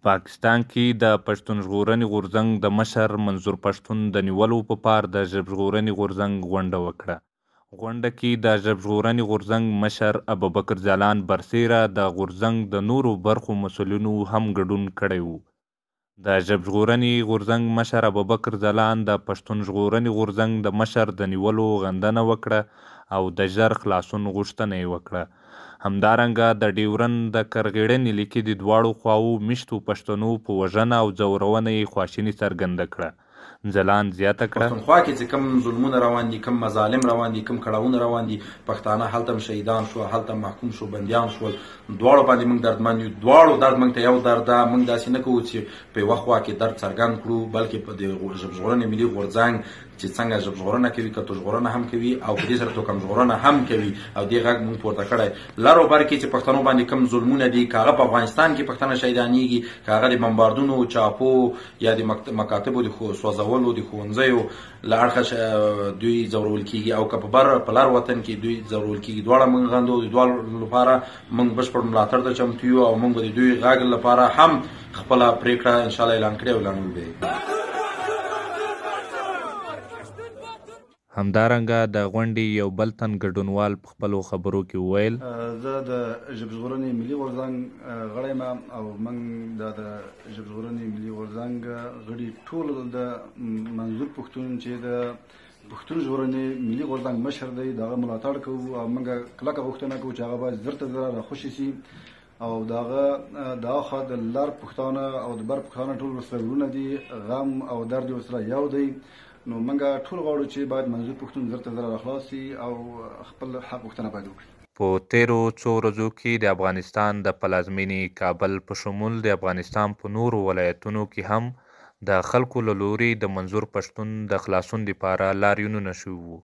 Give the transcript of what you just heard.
پاکستان کې د پښتون ژغورنې غورځنګ د مشر منظور پښتون د نیولو په پار د ژبژغورنې غورځنګ غونډه وکړه. غونډه کې د ژبژغورنې غورځنګ مشر ابوبکر ځلاند برسیره د غورځنګ د نورو برخو مسؤلینو هم ګډون کړی و. د ژبژغورنې غورځنګ مشر ابوبکر ځلاند د پښتون ژغورنې غورځنګ د مشر د نیولو غندنه وکړه او د ژر خلاصون غوښتنه یې وکړه. همدارنګه د ډیورند د کرغېړنې لیکې د دواړو خواوو میشتو پښتنو په وژنه او ځورونه یې خواشیني څرګنده کړه. ځلاند زیاته کړه پښتونخوا کې چې کوم ظلمونه روان دي، کوم مظالم روان دي، کوم کړاوونه روان دي، پښتانه هلته شهیدان شو، هلته محکوم شو، بندیان شول، دواړو باندې موږ دردمن یو. دواړو درد موږ ته یو درد ده. موږ داسې نه کوو چې په یوه خوا کې درد څرګند کړو، بلکې په د ژبژغورنې ملي غورځنګ چې څنګه ژبژغورنه کوي، کتو ژغورنه هم کوي او په دې سره توکم ژغورنه هم کوي او دې غږ موږ پورته کړی. لر او بر کې چې پښتنو باندې کوم ظلمونه دي، که هغه په افغانستان کې پښتانه شهیدانېږي، که هغه د بمباردونو، چاپو یا د مکاتبو د سوځولو، د ښوونځیو له اړخه دوی ځورول کېږي، او که په لر وطن کې دوی ځورول کېږي، دواړه موږ غندو. د دواړو لپاره موږ بشپړ ملاتړ ته چمتو یو او موږ به د دوی غږ لپاره هم خپله پرېکړه انشاءالله اعلان کړې او اعلانول به یې. همدارنګه د غونډې یو بل تن ګډونوال په خپلو خبرو کې وویل: زه د ژبژغورنې ملي غورځنګ غړی یم او موږ د ژبژغورنې ملي غورځنګ غړي ټول د منظور پښتون چې د پښتون ژغورنې ملي غورځنګ مشر دی د هغه ملاتړ کوو او موږ کلکه غوښتنه کوو چې هغه باید زر ته زره راخوشي سي او د هغه خوا د لر پښتانه او د بر پښتانه ټول ورسره ورونه دي، غم او درد ورسره یو دی. نو موږ ټول غواړو چې باید منظور پښتون زر ته زره راخلاص سي او خپل حق غوښتنه باید وکړي. په تیرو څو ورځو کې د افغانستان د پلازمېنې کابل په شمول د افغانستان په نورو ولایتونو کې هم د خلکو له لوري د منظور پښتون د خلاصون لپاره لاریونونه شوي وو.